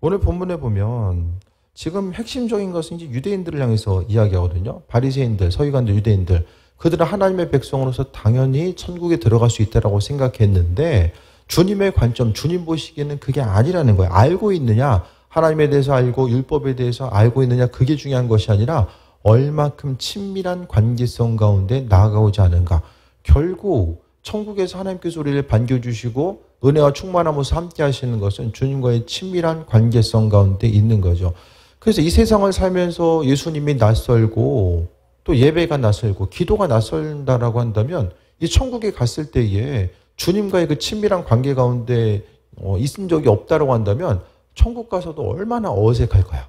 오늘 본문에 보면 지금 핵심적인 것은 이제 유대인들을 향해서 이야기하거든요. 바리새인들, 서기관들, 유대인들. 그들은 하나님의 백성으로서 당연히 천국에 들어갈 수 있다라고 생각했는데 주님의 관점, 주님 보시기에는 그게 아니라는 거예요. 알고 있느냐, 하나님에 대해서 알고 율법에 대해서 알고 있느냐, 그게 중요한 것이 아니라 얼마큼 친밀한 관계성 가운데 나아가고자 하는가. 결국 천국에서 하나님께서 우리를 반겨주시고 은혜와 충만함으로써 함께 하시는 것은 주님과의 친밀한 관계성 가운데 있는 거죠. 그래서 이 세상을 살면서 예수님이 낯설고 또 예배가 낯설고 기도가 낯설다라고 한다면 이 천국에 갔을 때에 주님과의 그 친밀한 관계 가운데 있은 적이 없다라고 한다면 천국 가서도 얼마나 어색할 거야.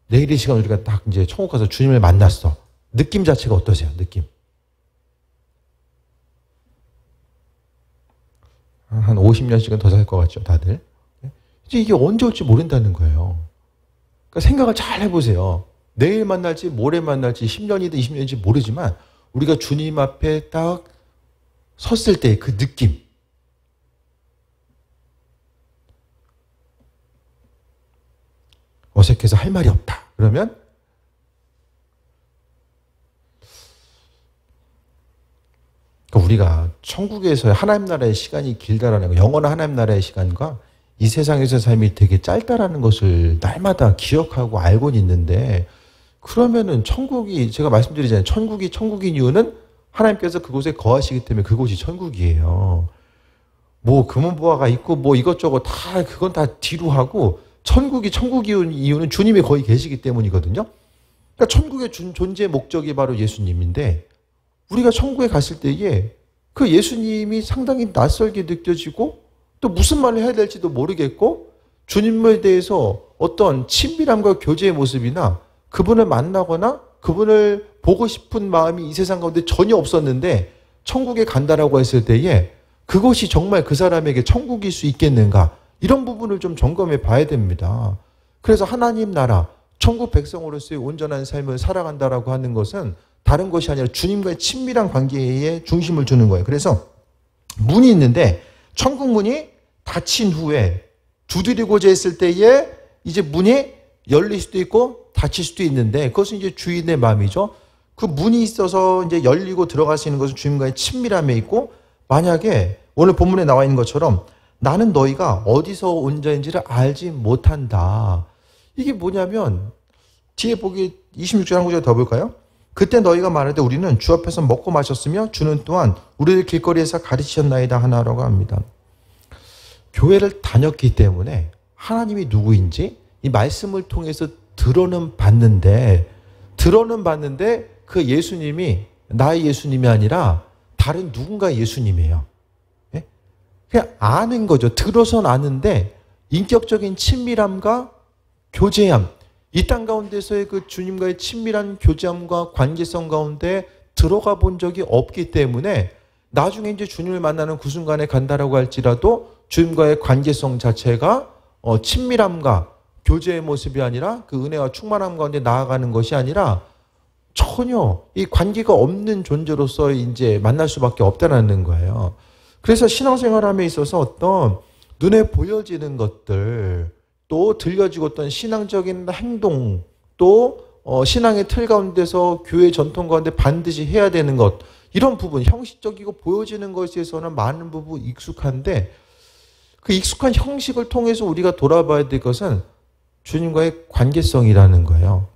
내일 이 시간 우리가 딱 이제 천국 가서 주님을 만났어. 느낌 자체가 어떠세요? 느낌. 한 50년씩은 더 살 것 같죠, 다들. 이제 이게 언제 올지 모른다는 거예요. 그러니까 생각을 잘 해보세요. 내일 만날지 모레 만날지 10년이든 20년인지 모르지만 우리가 주님 앞에 딱 섰을 때 그 느낌. 어색해서 할 말이 없다. 그러면 우리가 천국에서의 하나님 나라의 시간이 길다라는 거, 영원한 하나님 나라의 시간과 이 세상에서의 삶이 되게 짧다라는 것을 날마다 기억하고 알고는 있는데 그러면은 천국이, 제가 말씀드리잖아요. 천국이 천국인 이유는 하나님께서 그곳에 거하시기 때문에 그곳이 천국이에요. 뭐 금은보화가 있고 뭐 이것저것 다 그건 다 뒤로 하고 천국이 천국인 이유는 주님이 거기 계시기 때문이거든요. 그러니까 천국의 존재 목적이 바로 예수님인데 우리가 천국에 갔을 때에 그 예수님이 상당히 낯설게 느껴지고 또 무슨 말을 해야 될지도 모르겠고 주님에 대해서 어떤 친밀함과 교제의 모습이나 그분을 만나거나 그분을 보고 싶은 마음이 이 세상 가운데 전혀 없었는데 천국에 간다라고 했을 때에 그것이 정말 그 사람에게 천국일 수 있겠는가, 이런 부분을 좀 점검해 봐야 됩니다. 그래서 하나님 나라, 천국 백성으로서의 온전한 삶을 살아간다라고 하는 것은 다른 것이 아니라 주님과의 친밀한 관계에 중심을 두는 거예요. 그래서 문이 있는데 천국 문이 닫힌 후에 두드리고자 했을 때에 이제 문이 열릴 수도 있고 닫힐 수도 있는데 그것은 이제 주인의 마음이죠. 그 문이 있어서 이제 열리고 들어갈 수 있는 것은 주님과의 친밀함에 있고, 만약에 오늘 본문에 나와 있는 것처럼 나는 너희가 어디서 온 자인지를 알지 못한다. 이게 뭐냐면 뒤에 보기 26절 한 구절 더 볼까요? 그때 너희가 말하되 우리는 주 앞에서 먹고 마셨으며 주는 또한 우리를 길거리에서 가르치셨나이다 하나라고 합니다. 교회를 다녔기 때문에 하나님이 누구인지 이 말씀을 통해서 들어는 봤는데 그 예수님이 나의 예수님이 아니라 다른 누군가의 예수님이에요. 예? 그냥 아는 거죠. 들어서는 아는데 인격적인 친밀함과 교제함, 이 땅 가운데서의 그 주님과의 친밀한 교제함과 관계성 가운데 들어가 본 적이 없기 때문에 나중에 이제 주님을 만나는 그 순간에 간다라고 할지라도 주님과의 관계성 자체가 친밀함과 교제의 모습이 아니라 그 은혜와 충만함 가운데 나아가는 것이 아니라 전혀 이 관계가 없는 존재로서 이제 만날 수밖에 없다는 거예요. 그래서 신앙생활함에 있어서 어떤 눈에 보여지는 것들, 또 들려지고 어떤 신앙적인 행동, 또 신앙의 틀 가운데서 교회 전통 가운데 반드시 해야 되는 것, 이런 부분, 형식적이고 보여지는 것에서는 많은 부분 익숙한데 그 익숙한 형식을 통해서 우리가 돌아봐야 될 것은 주님과의 관계성이라는 거예요.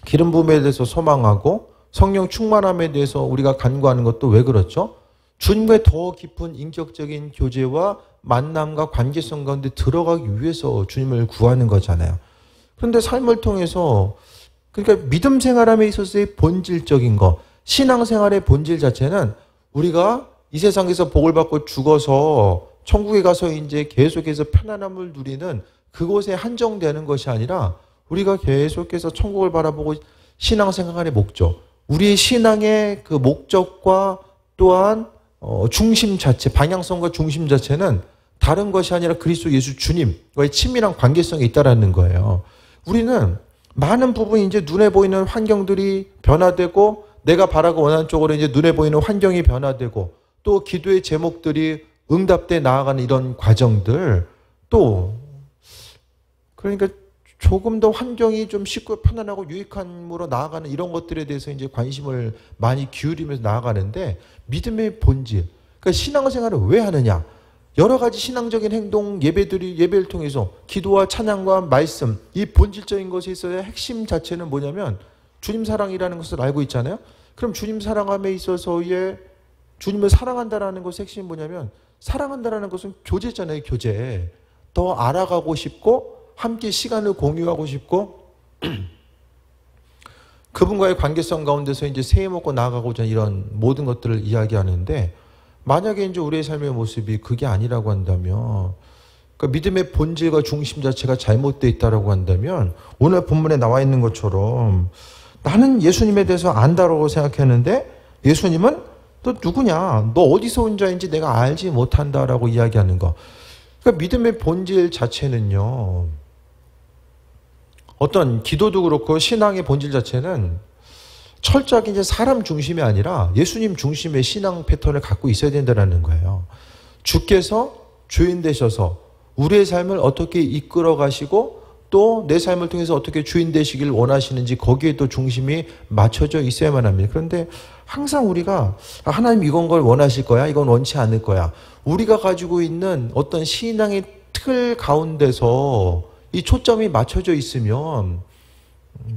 기름 부음에 대해서 소망하고 성령 충만함에 대해서 우리가 간구하는 것도 왜 그렇죠? 주님과의 더 깊은 인격적인 교제와 만남과 관계성 가운데 들어가기 위해서 주님을 구하는 거잖아요. 그런데 삶을 통해서, 그러니까 믿음 생활함에 있어서의 본질적인 것, 신앙생활의 본질 자체는 우리가 이 세상에서 복을 받고 죽어서 천국에 가서 이제 계속해서 편안함을 누리는 그곳에 한정되는 것이 아니라 우리가 계속해서 천국을 바라보고 신앙생활의 목적, 우리의 신앙의 그 목적과 또한 중심 자체, 방향성과 중심 자체는 다른 것이 아니라 그리스도 예수 주님과의 친밀한 관계성이 있다라는 거예요. 우리는 많은 부분이 이제 눈에 보이는 환경들이 변화되고 내가 바라고 원하는 쪽으로 이제 눈에 보이는 환경이 변화되고 또 기도의 제목들이 응답돼 나아가는 이런 과정들, 또 그러니까 조금 더 환경이 좀 쉽고 편안하고 유익함으로 나아가는 이런 것들에 대해서 이제 관심을 많이 기울이면서 나아가는데 믿음의 본질, 그러니까 신앙생활을 왜 하느냐? 여러 가지 신앙적인 행동, 예배를 통해서 기도와 찬양과 말씀, 이 본질적인 것에 있어야 핵심 자체는 뭐냐면 주님 사랑이라는 것을 알고 있잖아요. 그럼 주님 사랑함에 있어서의 주님을 사랑한다라는 것의 핵심이 뭐냐면 사랑한다라는 것은 교제잖아요. 교제. 더 알아가고 싶고 함께 시간을 공유하고 싶고 그분과의 관계성 가운데서 이제 새해 먹고 나아가고자 이런 모든 것들을 이야기하는데 만약에 이제 우리의 삶의 모습이 그게 아니라고 한다면 그러니까 믿음의 본질과 중심 자체가 잘못되어 있다고 한다면 오늘 본문에 나와 있는 것처럼 나는 예수님에 대해서 안다라고 생각했는데 예수님은 너 누구냐? 너 어디서 온 자인지 내가 알지 못한다라고 이야기하는 거. 그러니까 믿음의 본질 자체는요. 어떤 기도도 그렇고 신앙의 본질 자체는 철저하게 이제 사람 중심이 아니라 예수님 중심의 신앙 패턴을 갖고 있어야 된다는 거예요. 주께서 주인 되셔서 우리의 삶을 어떻게 이끌어 가시고 또 내 삶을 통해서 어떻게 주인 되시길 원하시는지 거기에 또 중심이 맞춰져 있어야만 합니다. 그런데 항상 우리가 하나님 이건 걸 원하실 거야? 이건 원치 않을 거야. 우리가 가지고 있는 어떤 신앙의 틀 가운데서 이 초점이 맞춰져 있으면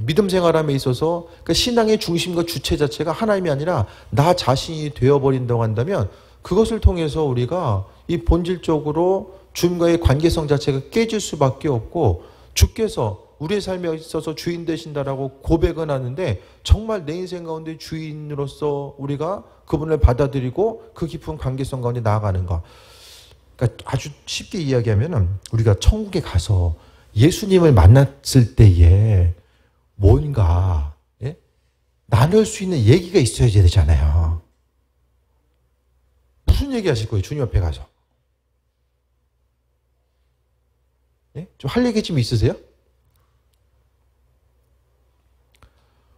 믿음 생활함에 있어서 그 신앙의 중심과 주체 자체가 하나님이 아니라 나 자신이 되어버린다고 한다면 그것을 통해서 우리가 이 본질적으로 주님과의 관계성 자체가 깨질 수밖에 없고 주께서 우리의 삶에 있어서 주인 되신다라고 고백은 하는데 정말 내 인생 가운데 주인으로서 우리가 그분을 받아들이고 그 깊은 관계성 가운데 나아가는 것. 그러니까 아주 쉽게 이야기하면 우리가 천국에 가서 예수님을 만났을 때에 뭔가 나눌 수 있는 얘기가 있어야 되잖아요. 무슨 얘기 하실 거예요? 주님 앞에 가서. 좀 할 얘기 좀 있으세요?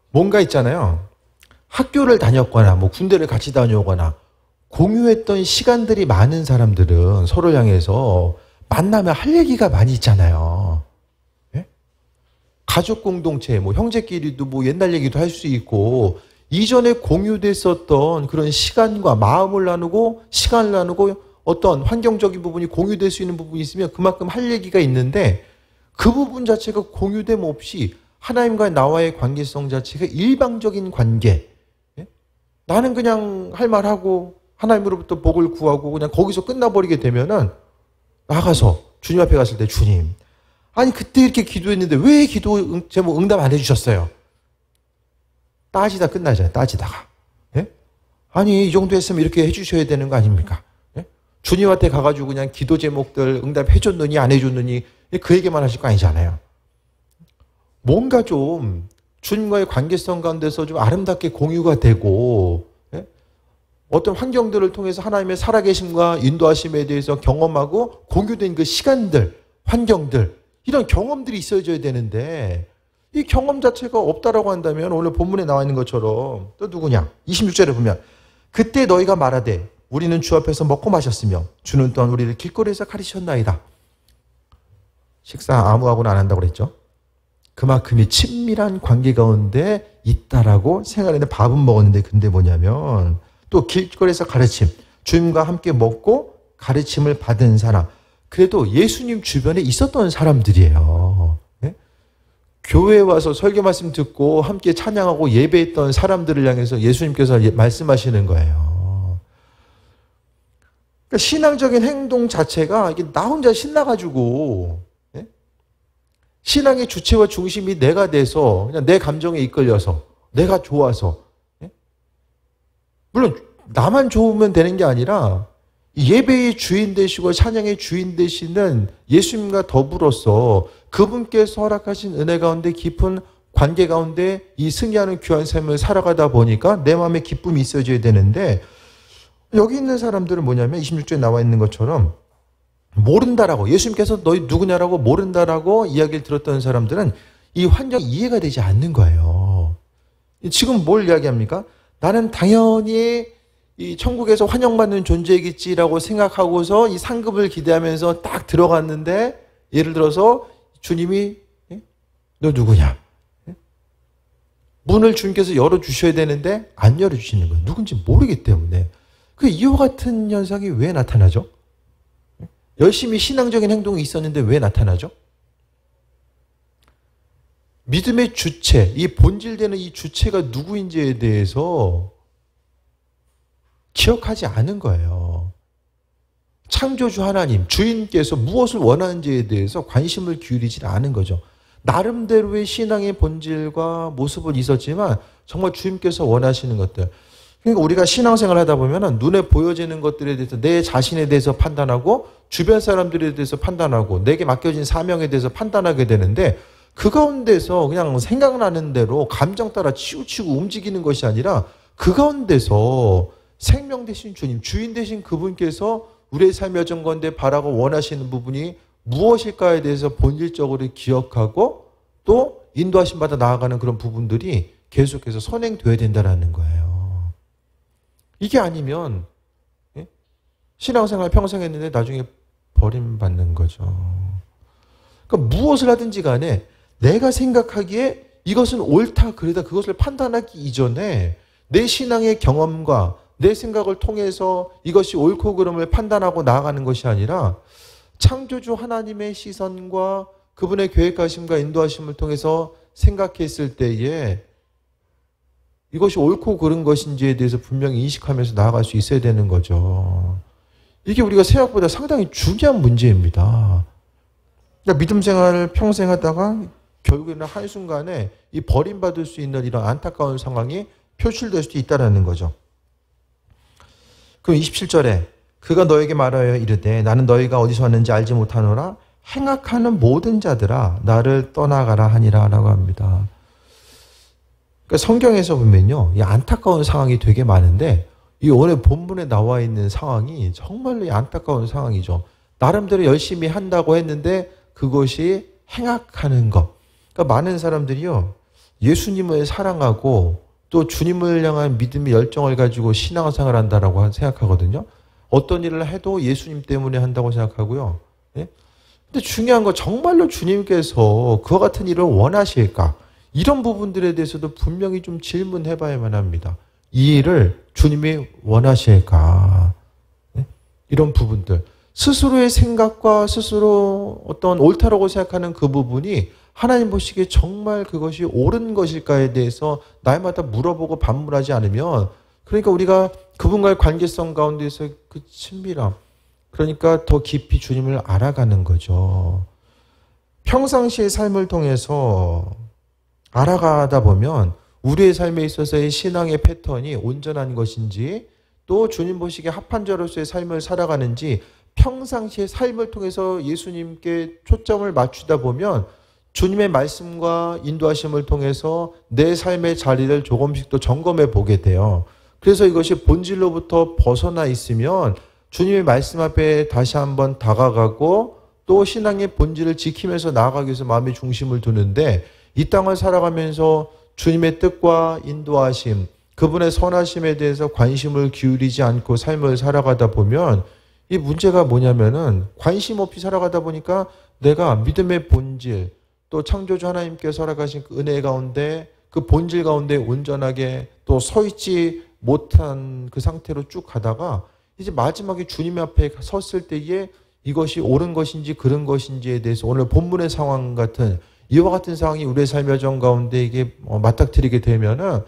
뭔가 있잖아요. 학교를 다녔거나 뭐 군대를 같이 다녀오거나 공유했던 시간들이 많은 사람들은 서로를 향해서 만나면 할 얘기가 많이 있잖아요. 가족 공동체, 뭐 형제끼리도 뭐 옛날 얘기도 할 수 있고 이전에 공유됐었던 그런 시간과 마음을 나누고 시간을 나누고 어떤 환경적인 부분이 공유될 수 있는 부분이 있으면 그만큼 할 얘기가 있는데 그 부분 자체가 공유됨 없이 하나님과 나와의 관계성 자체가 일방적인 관계. 나는 그냥 할 말하고 하나님으로부터 복을 구하고 그냥 거기서 끝나버리게 되면은 나가서 주님 앞에 갔을 때 주님 아니 그때 이렇게 기도했는데 왜 기도 제목 응답 안 해주셨어요? 따지다 끝나잖아요. 따지다가. 아니 이 정도 했으면 이렇게 해주셔야 되는 거 아닙니까? 주님한테 가가지고 그냥 기도 제목들 응답해줬느니 안 해줬느니 그 얘기만 하실 거 아니잖아요. 뭔가 좀 주님과의 관계성 가운데서 좀 아름답게 공유가 되고 어떤 환경들을 통해서 하나님의 살아계심과 인도하심에 대해서 경험하고 공유된 그 시간들, 환경들 이런 경험들이 있어져야 되는데 이 경험 자체가 없다라고 한다면 오늘 본문에 나와 있는 것처럼 또 누구냐? 26절에 보면 그때 너희가 말하되 우리는 주 앞에서 먹고 마셨으며 주는 또한 우리를 길거리에서 가르치셨나이다. 식사 아무하고는 안 한다고 그랬죠. 그만큼이 친밀한 관계 가운데 있다라고 생각하는데 밥은 먹었는데 근데 뭐냐면 또 길거리에서 가르침, 주님과 함께 먹고 가르침을 받은 사람. 그래도 예수님 주변에 있었던 사람들이에요. 교회에 와서 설교 말씀 듣고 함께 찬양하고 예배했던 사람들을 향해서 예수님께서 말씀하시는 거예요. 그러니까 신앙적인 행동 자체가 이게 나 혼자 신나가지고 신앙의 주체와 중심이 내가 돼서 그냥 내 감정에 이끌려서 내가 좋아서 물론 나만 좋으면 되는 게 아니라 예배의 주인 되시고 찬양의 주인 되시는 예수님과 더불어서 그분께서 허락하신 은혜 가운데 깊은 관계 가운데 이 승리하는 귀한 삶을 살아가다 보니까 내 마음에 기쁨이 있어져야 되는데 여기 있는 사람들은 뭐냐면 26절에 나와 있는 것처럼 모른다라고 예수님께서 너희 누구냐라고 모른다라고 이야기를 들었던 사람들은 이 환경이 이해가 되지 않는 거예요. 지금 뭘 이야기합니까? 나는 당연히 이 천국에서 환영받는 존재이겠지라고 생각하고서 이 상급을 기대하면서 딱 들어갔는데 예를 들어서 주님이 너 누구냐? 문을 주님께서 열어주셔야 되는데 안 열어주시는 거예요. 누군지 모르기 때문에. 이와 같은 현상이 왜 나타나죠? 열심히 신앙적인 행동이 있었는데 왜 나타나죠? 믿음의 주체, 이 본질되는 이 주체가 누구인지에 대해서 기억하지 않은 거예요. 창조주 하나님, 주인께서 무엇을 원하는지에 대해서 관심을 기울이지 않은 거죠. 나름대로의 신앙의 본질과 모습은 있었지만 정말 주님께서 원하시는 것들. 그러니까 우리가 신앙생활을 하다 보면 눈에 보여지는 것들에 대해서 내 자신에 대해서 판단하고 주변 사람들에 대해서 판단하고 내게 맡겨진 사명에 대해서 판단하게 되는데 그 가운데서 그냥 생각나는 대로 감정 따라 치우치고 움직이는 것이 아니라 그 가운데서 생명 되신 주님, 주인 되신 그분께서 우리의 삶의 여정 가운데 바라고 원하시는 부분이 무엇일까에 대해서 본질적으로 기억하고 또 인도하심 받아 나아가는 그런 부분들이 계속해서 선행되어야 된다는 거예요. 이게 아니면 신앙생활 평생 했는데 나중에 버림받는 거죠. 그러니까 무엇을 하든지 간에 내가 생각하기에 이것은 옳다 그러다 그것을 판단하기 이전에 내 신앙의 경험과 내 생각을 통해서 이것이 옳고 그름을 판단하고 나아가는 것이 아니라 창조주 하나님의 시선과 그분의 계획하심과 인도하심을 통해서 생각했을 때에 이것이 옳고 그른 것인지에 대해서 분명히 인식하면서 나아갈 수 있어야 되는 거죠. 이게 우리가 생각보다 상당히 중요한 문제입니다. 그러니까 믿음 생활을 평생 하다가 결국에는 한순간에 이 버림받을 수 있는 이런 안타까운 상황이 표출될 수도 있다는 거죠. 그럼 27절에 그가 너에게 말하여 이르되 나는 너희가 어디서 왔는지 알지 못하노라 행악하는 모든 자들아 나를 떠나가라 하니라 라고 합니다. 그러니까 성경에서 보면요, 이 안타까운 상황이 되게 많은데 이 오늘 본문에 나와 있는 상황이 정말로 안타까운 상황이죠. 나름대로 열심히 한다고 했는데 그것이 행악하는 것. 그러니까 많은 사람들이요, 예수님을 사랑하고 또 주님을 향한 믿음의 열정을 가지고 신앙생활을 한다라고 생각하거든요. 어떤 일을 해도 예수님 때문에 한다고 생각하고요. 예? 근데 중요한 건 정말로 주님께서 그와 같은 일을 원하실까? 이런 부분들에 대해서도 분명히 좀 질문해 봐야만 합니다. 이 일을 주님이 원하실까? 예? 이런 부분들. 스스로의 생각과 스스로 어떤 옳다라고 생각하는 그 부분이 하나님 보시기에 정말 그것이 옳은 것일까에 대해서 날마다 물어보고 반문하지 않으면, 그러니까 우리가 그분과의 관계성 가운데서 그 친밀함, 그러니까 더 깊이 주님을 알아가는 거죠. 평상시의 삶을 통해서 알아가다 보면 우리의 삶에 있어서의 신앙의 패턴이 온전한 것인지 또 주님 보시기에 합한 자로서의 삶을 살아가는지 평상시의 삶을 통해서 예수님께 초점을 맞추다 보면 주님의 말씀과 인도하심을 통해서 내 삶의 자리를 조금씩 더 점검해 보게 돼요. 그래서 이것이 본질로부터 벗어나 있으면 주님의 말씀 앞에 다시 한번 다가가고 또 신앙의 본질을 지키면서 나아가기 위해서 마음의 중심을 두는데, 이 땅을 살아가면서 주님의 뜻과 인도하심, 그분의 선하심에 대해서 관심을 기울이지 않고 삶을 살아가다 보면 이 문제가 뭐냐면은 관심 없이 살아가다 보니까 내가 믿음의 본질, 또 창조주 하나님께서 허락하신 그 은혜 가운데 그 본질 가운데 온전하게 또 서 있지 못한 그 상태로 쭉 가다가 이제 마지막에 주님 앞에 섰을 때에 이것이 옳은 것인지 그른 것인지에 대해서 오늘 본문의 상황 같은 이와 같은 상황이 우리의 삶의 여정 가운데 이게 맞닥뜨리게 되면은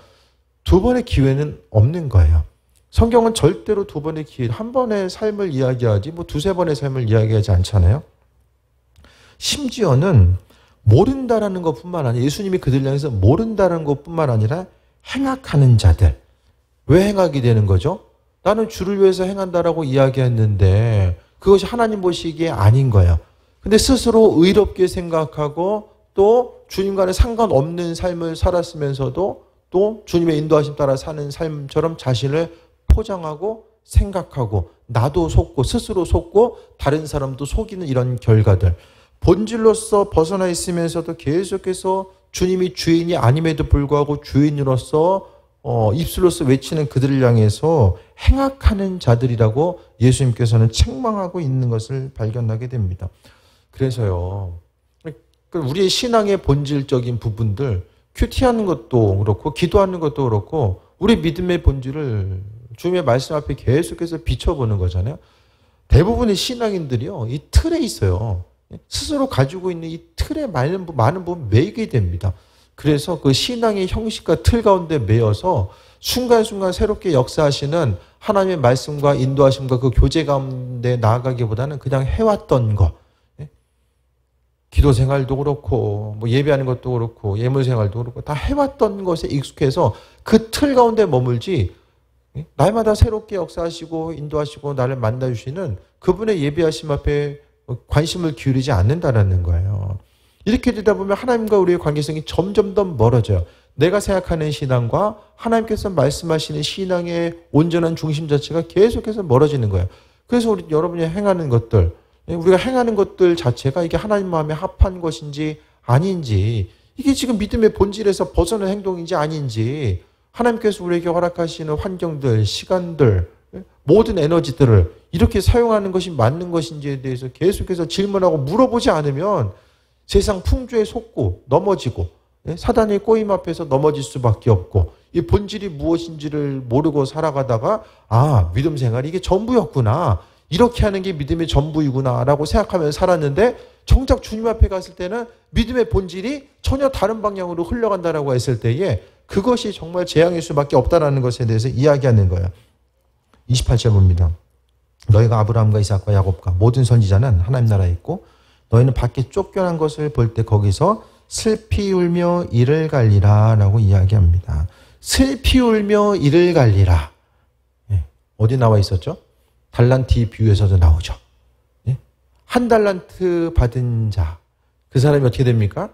두 번의 기회는 없는 거예요. 성경은 절대로 두 번의 기회, 한 번의 삶을 이야기하지 뭐 두세 번의 삶을 이야기하지 않잖아요. 심지어는 모른다라는 것뿐만 아니라 예수님이 그들 향해서 모른다는 것뿐만 아니라 행악하는 자들. 왜 행하게 되는 거죠? 나는 주를 위해서 행한다라고 이야기했는데 그것이 하나님 보시기에 아닌 거예요. 근데 스스로 의롭게 생각하고 또 주님과는 상관없는 삶을 살았으면서도 또 주님의 인도하심 따라 사는 삶처럼 자신을 포장하고 생각하고 나도 속고 스스로 속고 다른 사람도 속이는 이런 결과들. 본질로서 벗어나 있으면서도 계속해서 주님이 주인이 아님에도 불구하고 주인으로서 입술로서 외치는 그들을 향해서 행악하는 자들이라고 예수님께서는 책망하고 있는 것을 발견하게 됩니다. 그래서요, 그러니까 우리의 신앙의 본질적인 부분들, 큐티하는 것도 그렇고 기도하는 것도 그렇고 우리 믿음의 본질을 주님의 말씀 앞에 계속해서 비춰보는 거잖아요. 대부분의 신앙인들이요, 이 틀에 있어요. 스스로 가지고 있는 이 틀에 많은 부분 매이게 됩니다. 그래서 그 신앙의 형식과 틀 가운데 매여서 순간순간 새롭게 역사하시는 하나님의 말씀과 인도하심과 그 교제 가운데 나아가기보다는 그냥 해왔던 거, 기도 생활도 그렇고 뭐 예배하는 것도 그렇고 예물 생활도 그렇고 다 해왔던 것에 익숙해서 그 틀 가운데 머물지, 날마다 새롭게 역사하시고 인도하시고 나를 만나주시는 그분의 예배하심 앞에 관심을 기울이지 않는다라는 거예요. 이렇게 되다 보면 하나님과 우리의 관계성이 점점 더 멀어져요. 내가 생각하는 신앙과 하나님께서 말씀하시는 신앙의 온전한 중심 자체가 계속해서 멀어지는 거예요. 그래서 우리 여러분이 행하는 것들, 우리가 행하는 것들 자체가 이게 하나님 마음에 합한 것인지 아닌지, 이게 지금 믿음의 본질에서 벗어난 행동인지 아닌지, 하나님께서 우리에게 허락하시는 환경들, 시간들, 모든 에너지들을 이렇게 사용하는 것이 맞는 것인지에 대해서 계속해서 질문하고 물어보지 않으면 세상 풍조에 속고 넘어지고 사단의 꼬임 앞에서 넘어질 수밖에 없고, 이 본질이 무엇인지를 모르고 살아가다가 믿음 생활이 이게 전부였구나, 이렇게 하는 게 믿음의 전부이구나 라고 생각하면서 살았는데, 정작 주님 앞에 갔을 때는 믿음의 본질이 전혀 다른 방향으로 흘러간다라고 했을 때에 그것이 정말 재앙일 수밖에 없다라는 것에 대해서 이야기하는 거예요. 28절 봅니다. 너희가 아브라함과 이삭과 야곱과 모든 선지자는 하나님 나라에 있고 너희는 밖에 쫓겨난 것을 볼 때 거기서 슬피 울며 이를 갈리라 라고 이야기합니다. 슬피 울며 이를 갈리라. 어디 나와 있었죠? 달란트 비유에서도 나오죠. 한 달란트 받은 자, 그 사람이 어떻게 됩니까?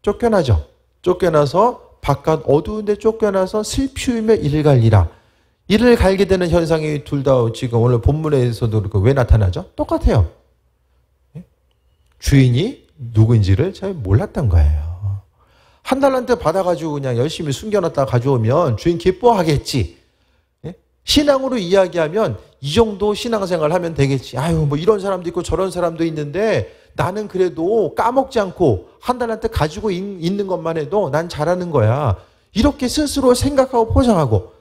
쫓겨나죠. 쫓겨나서 바깥 어두운 데 쫓겨나서 슬피 울며 이를 갈리라. 이를 갈게 되는 현상이 둘 다 지금 오늘 본문에서도 그렇고 왜 나타나죠? 똑같아요. 주인이 누구인지를 잘 몰랐던 거예요. 한 달란트 받아가지고 그냥 열심히 숨겨놨다 가져오면 주인 기뻐하겠지. 신앙으로 이야기하면 이 정도 신앙생활 하면 되겠지. 뭐 이런 사람도 있고 저런 사람도 있는데 나는 그래도 까먹지 않고 한 달란트 가지고 있는 것만 해도 난 잘하는 거야. 이렇게 스스로 생각하고 포장하고,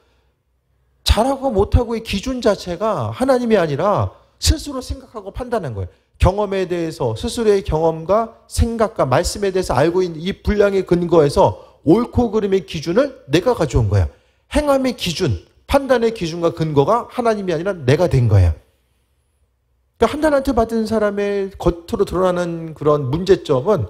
잘하고 못하고의 기준 자체가 하나님이 아니라 스스로 생각하고 판단한 거예요. 경험에 대해서 스스로의 경험과 생각과 말씀에 대해서 알고 있는 이 분량의 근거에서 옳고 그름의 기준을 내가 가져온 거야. 행함의 기준, 판단의 기준과 근거가 하나님이 아니라 내가 된 거야. 그러니까 한 달란트 받은 사람의 겉으로 드러나는 그런 문제점은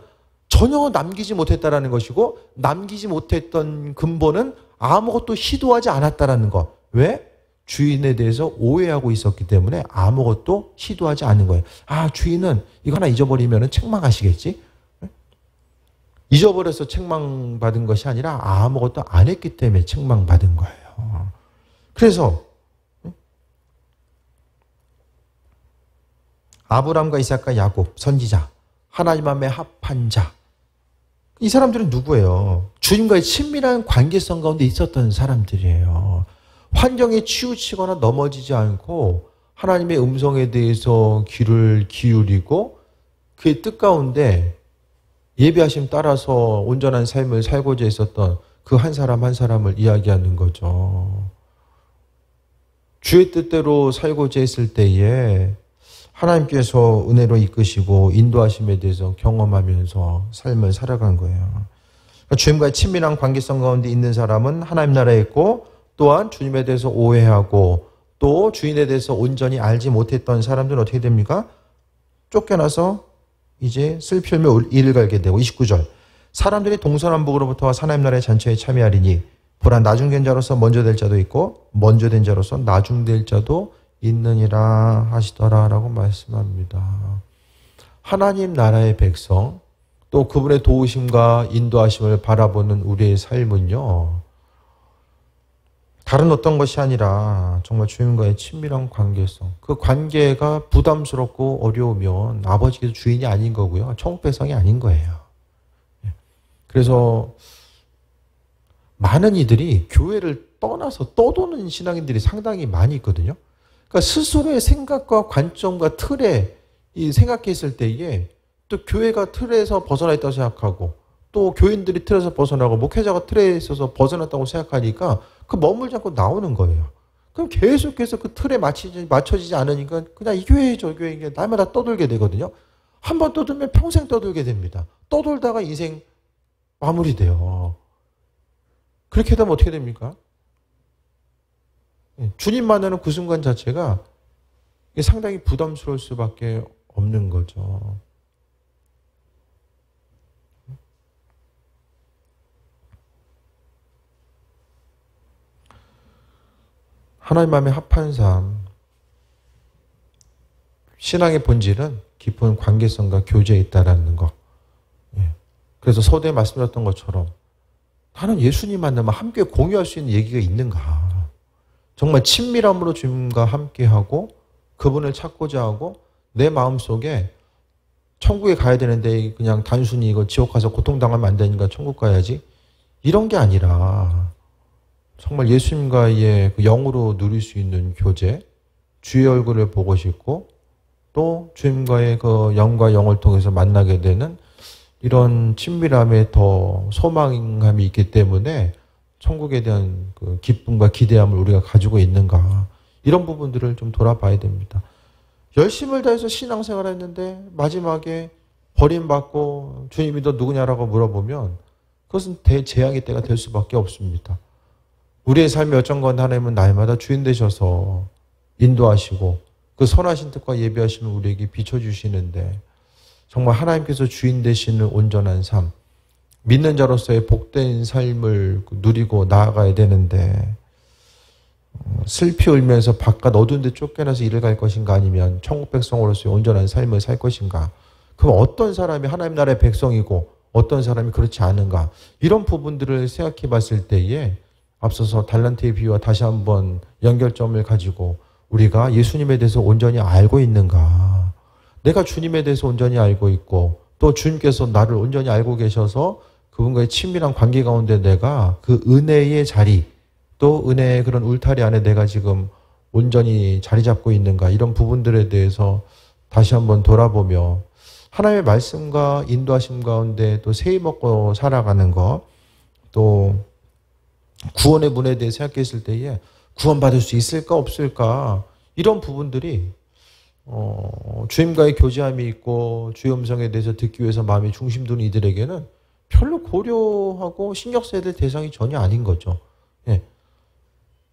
전혀 남기지 못했다라는 것이고, 남기지 못했던 근본은 아무것도 시도하지 않았다라는 것. 왜? 주인에 대해서 오해하고 있었기 때문에 아무것도 시도하지 않은 거예요. 주인은 이거 하나 잊어버리면 책망하시겠지? 잊어버려서 책망받은 것이 아니라 아무것도 안 했기 때문에 책망받은 거예요. 그래서 아브라함과 이삭과 야곱, 선지자, 하나님 앞에 합한 자, 이 사람들은 누구예요? 주님과의 친밀한 관계성 가운데 있었던 사람들이에요. 환경에 치우치거나 넘어지지 않고 하나님의 음성에 대해서 귀를 기울이고 그의 뜻 가운데 예배하심 따라서 온전한 삶을 살고자 했었던 그 한 사람 한 사람을 이야기하는 거죠. 주의 뜻대로 살고자 했을 때에 하나님께서 은혜로 이끄시고 인도하심에 대해서 경험하면서 삶을 살아간 거예요. 그러니까 주님과의 친밀한 관계성 가운데 있는 사람은 하나님 나라에 있고, 또한 주님에 대해서 오해하고 또 주인에 대해서 온전히 알지 못했던 사람들은 어떻게 됩니까? 쫓겨나서 이제 슬피 울며 이를 갈게 되고, 29절 사람들이 동서남북으로부터 하나님 나라의 잔치에 참여하리니 보라 나중된 자로서 먼저 될 자도 있고 먼저 된 자로서 나중될 자도 있느니라 하시더라 라고 말씀합니다. 하나님 나라의 백성, 또 그분의 도우심과 인도하심을 바라보는 우리의 삶은요, 다른 어떤 것이 아니라 정말 주님과의 친밀한 관계성, 그 관계가 부담스럽고 어려우면 아버지께서 주인이 아닌 거고요, 천국 백성이 아닌 거예요. 그래서 많은 이들이 교회를 떠나서 떠도는 신앙인들이 상당히 많이 있거든요. 그러니까 스스로의 생각과 관점과 틀에 생각했을 때에 또 교회가 틀에서 벗어나 있다고 생각하고 또 교인들이 틀에서 벗어나고 목회자가 틀에 있어서 벗어났다고 생각하니까 그 머물지 않고 나오는 거예요. 그럼 계속해서 그 틀에 맞춰지지 않으니까 그냥 이 교회 저 교회 이게 날마다 떠돌게 되거든요. 한 번 떠들면 평생 떠돌게 됩니다. 떠돌다가 인생 마무리돼요. 그렇게 되면 어떻게 됩니까? 주님 만나는 그 순간 자체가 상당히 부담스러울 수밖에 없는 거죠. 하나님 마음에 합한 삶, 신앙의 본질은 깊은 관계성과 교제에 있다라는 거. 그래서 서두에 말씀드렸던 것처럼 나는 예수님 만나면 함께 공유할 수 있는 얘기가 있는가. 정말 친밀함으로 주님과 함께하고 그분을 찾고자 하고 내 마음속에 천국에 가야 되는데 그냥 단순히 이거 지옥 가서 고통당하면 안 되니까 천국 가야지. 이런 게 아니라 정말 예수님과의 그 영으로 누릴 수 있는 교제, 주의 얼굴을 보고 싶고 또 주님과의 그 영과 영을 통해서 만나게 되는 이런 친밀함에 더 소망감이 있기 때문에 천국에 대한 그 기쁨과 기대함을 우리가 가지고 있는가. 이런 부분들을 좀 돌아봐야 됩니다. 열심을 다해서 신앙생활을 했는데 마지막에 버림받고 주님이 너 누구냐라고 물어보면 그것은 대재앙의 때가 될 수밖에 없습니다. 우리의 삶이 어쩐 건 하나님은 날마다 주인 되셔서 인도하시고 그 선하신 뜻과 예비하심을 우리에게 비춰주시는데 정말 하나님께서 주인 되시는 온전한 삶, 믿는 자로서의 복된 삶을 누리고 나아가야 되는데 슬피 울면서 바깥 어두운 데 쫓겨나서 일을 갈 것인가 아니면 천국 백성으로서의 온전한 삶을 살 것인가. 그럼 어떤 사람이 하나님 나라의 백성이고 어떤 사람이 그렇지 않은가. 이런 부분들을 생각해 봤을 때에 앞서서 달란트의 비유와 다시 한번 연결점을 가지고 우리가 예수님에 대해서 온전히 알고 있는가. 내가 주님에 대해서 온전히 알고 있고 또 주님께서 나를 온전히 알고 계셔서 그분과의 친밀한 관계 가운데 내가 그 은혜의 자리 또 은혜의 그런 울타리 안에 내가 지금 온전히 자리 잡고 있는가. 이런 부분들에 대해서 다시 한번 돌아보며 하나님의 말씀과 인도하심 가운데 또 세이 먹고 살아가는 것 또 구원의 문에 대해 생각했을 때에 구원받을 수 있을까 없을까 이런 부분들이 주님과의 교제함이 있고 주의 음성에 대해서 듣기 위해서 마음이 중심두는 이들에게는 별로 고려하고 신경 써야 될 대상이 전혀 아닌 거죠. 예.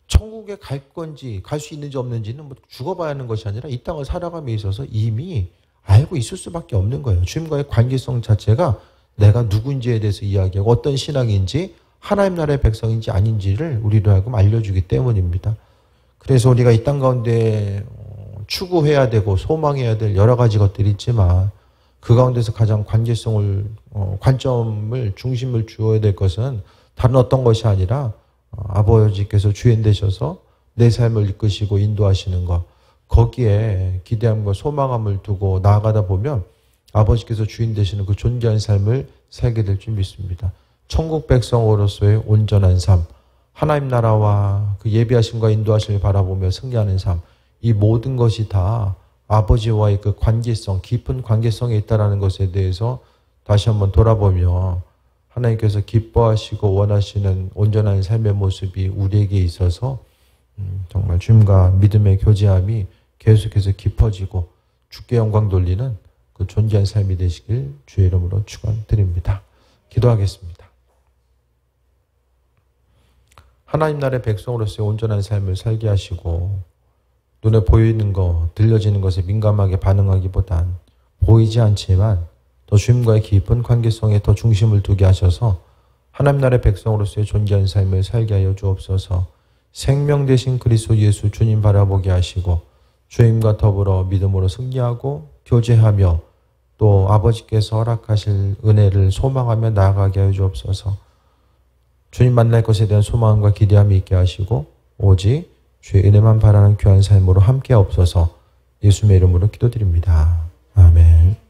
천국에 갈 건지 갈 수 있는지 없는지는 뭐 죽어봐야 하는 것이 아니라 이 땅을 살아감에 있어서 이미 알고 있을 수밖에 없는 거예요. 주님과의 관계성 자체가 내가 누군지에 대해서 이야기하고 어떤 신앙인지 하나님 나라의 백성인지 아닌지를 우리로 하여금 알려주기 때문입니다. 그래서 우리가 이 땅 가운데 추구해야 되고 소망해야 될 여러 가지 것들이 있지만 그 가운데서 가장 관점을 중심을 주어야 될 것은 다른 어떤 것이 아니라 아버지께서 주인 되셔서 내 삶을 이끄시고 인도하시는 것, 거기에 기대함과 소망함을 두고 나아가다 보면 아버지께서 주인 되시는 그 존귀한 삶을 살게 될 줄 믿습니다. 천국 백성으로서의 온전한 삶, 하나님 나라와 그 예비하심과 인도하심을 바라보며 승리하는 삶, 이 모든 것이 다 아버지와의 그 관계성, 깊은 관계성에 있다는 것에 대해서 다시 한번 돌아보며 하나님께서 기뻐하시고 원하시는 온전한 삶의 모습이 우리에게 있어서 정말 주님과 믿음의 교제함이 계속해서 깊어지고 주께 영광 돌리는 그 존귀한 삶이 되시길 주의 이름으로 축원드립니다. 기도하겠습니다. 하나님 나라의 백성으로서의 온전한 삶을 살게 하시고 눈에 보이는 것, 들려지는 것에 민감하게 반응하기보단 보이지 않지만 더 주님과의 깊은 관계성에 더 중심을 두게 하셔서 하나님 나라의 백성으로서의 존귀한 삶을 살게 하여 주옵소서. 생명 되신 그리스도 예수 주님 바라보게 하시고 주님과 더불어 믿음으로 승리하고 교제하며 또 아버지께서 허락하실 은혜를 소망하며 나아가게 하여 주옵소서. 주님 만날 것에 대한 소망과 기대함이 있게 하시고 오직 주의 은혜만 바라는 귀한 삶으로 함께 없어서 예수님의 이름으로 기도드립니다. 아멘.